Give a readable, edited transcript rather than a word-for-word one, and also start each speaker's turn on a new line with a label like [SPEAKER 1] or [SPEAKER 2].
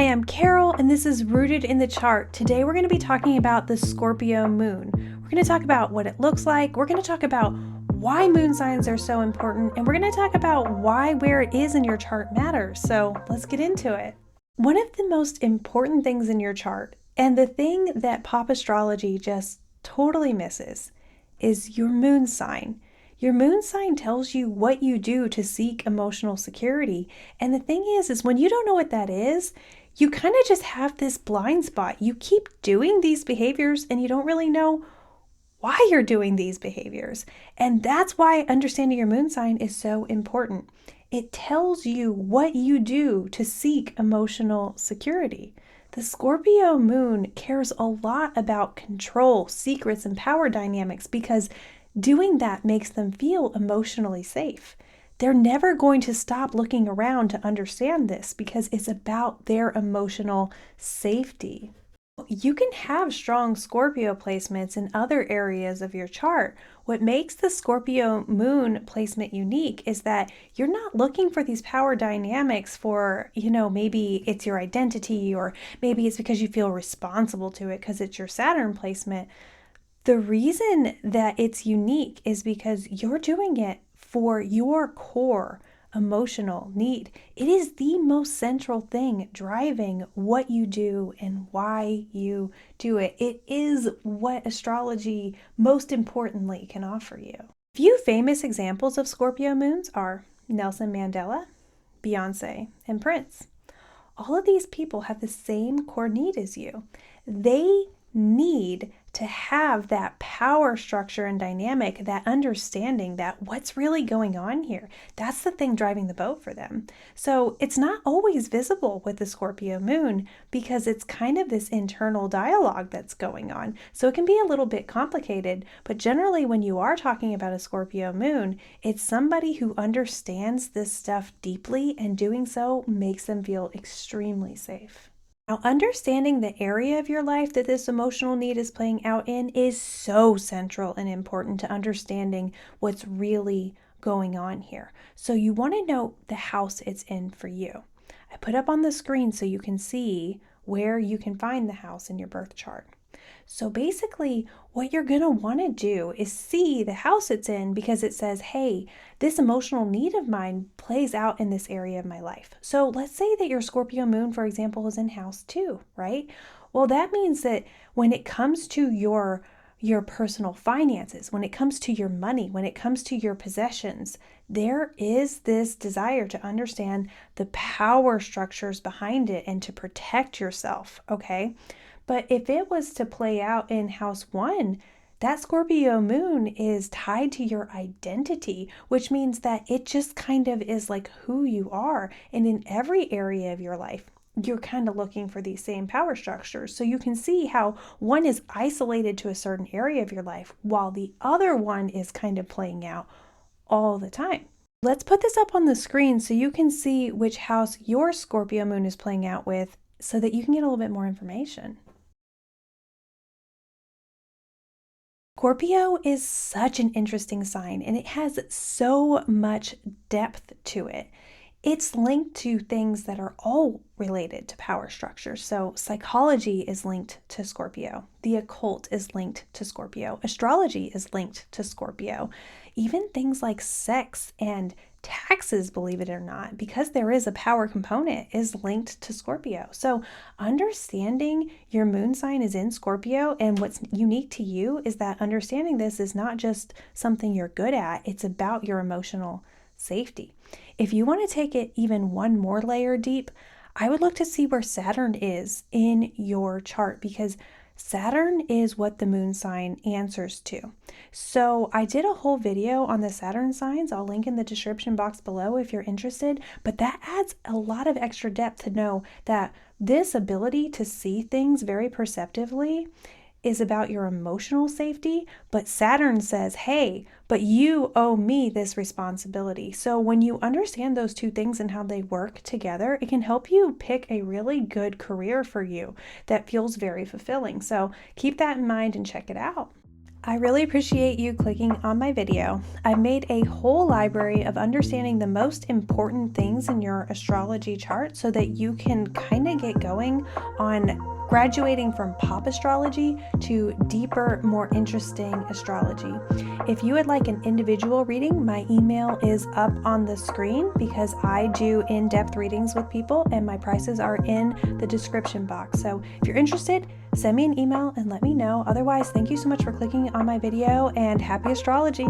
[SPEAKER 1] I'm Carol, and this is Rooted in the Chart. Today we're going to be talking about the Scorpio moon. We're going to talk about what it looks like. We're going to talk about why moon signs are so important, and we're going to talk about why where it is in your chart matters. So let's get into it. One of the most important things in your chart, and the thing that pop astrology just totally misses, is your moon sign. Your moon sign tells you what you do to seek emotional security. And the thing is when you don't know what that is, you kind of just have this blind spot. You keep doing these behaviors and you don't really know why you're doing these behaviors. And that's why understanding your moon sign is so important. It tells you what you do to seek emotional security. The Scorpio moon cares a lot about control, secrets, and power dynamics because doing that makes them feel emotionally safe. They're never going to stop looking around to understand this because it's about their emotional safety. You can have strong Scorpio placements in other areas of your chart. What makes the Scorpio moon placement unique is that you're not looking for these power dynamics for, maybe it's your identity or maybe it's because you feel responsible to it because it's your Saturn placement. The reason that it's unique is because you're doing it for your core emotional need. It is the most central thing driving what you do and why you do it. It is what astrology most importantly can offer you. Few famous examples of Scorpio moons are Nelson Mandela, Beyonce, and Prince. All of these people have the same core need as you. They need to have that power structure and dynamic, that understanding that what's really going on here. That's the thing driving the boat for them. So it's not always visible with the Scorpio moon because it's kind of this internal dialogue that's going on. So it can be a little bit complicated, but generally when you are talking about a Scorpio moon, it's somebody who understands this stuff deeply, and doing so makes them feel extremely safe. Now, understanding the area of your life that this emotional need is playing out in is so central and important to understanding what's really going on here. So you want to know the house it's in for you. I put up on the screen so you can see where you can find the house in your birth chart. So basically, what you're going to want to do is see the house it's in because it says, hey, this emotional need of mine plays out in this area of my life. So let's say that your Scorpio moon, for example, is in house 2, right? Well, that means that when it comes to your personal finances, when it comes to your money, when it comes to your possessions, there is this desire to understand the power structures behind it and to protect yourself, okay? But if it was to play out in house 1, that Scorpio moon is tied to your identity, which means that it just kind of is like who you are. And in every area of your life, you're kind of looking for these same power structures. So you can see how one is isolated to a certain area of your life while the other one is kind of playing out all the time. Let's put this up on the screen so you can see which house your Scorpio moon is playing out with so that you can get a little bit more information. Scorpio is such an interesting sign, and it has so much depth to it. It's linked to things that are all related to power structures. So psychology is linked to Scorpio. The occult is linked to Scorpio. Astrology is linked to Scorpio. Even things like sex and taxes, believe it or not, because there is a power component, is linked to Scorpio. So understanding your moon sign is in Scorpio, and what's unique to you is that understanding this is not just something you're good at, it's about your emotional safety. If you want to take it even one more layer deep, I would look to see where Saturn is in your chart, because Saturn is what the moon sign answers to. So I did a whole video on the Saturn signs. I'll link in the description box below if you're interested, but that adds a lot of extra depth to know that this ability to see things very perceptively is about your emotional safety, but Saturn says, hey, but you owe me this responsibility. So when you understand those two things and how they work together, it can help you pick a really good career for you that feels very fulfilling. So keep that in mind and check it out. I really appreciate you clicking on my video. I've made a whole library of understanding the most important things in your astrology chart so that you can kind of get going on graduating from pop astrology to deeper, more interesting astrology. If you would like an individual reading, my email is up on the screen because I do in-depth readings with people and my prices are in the description box. So if you're interested, send me an email and let me know. Otherwise, thank you so much for clicking on my video and happy astrology.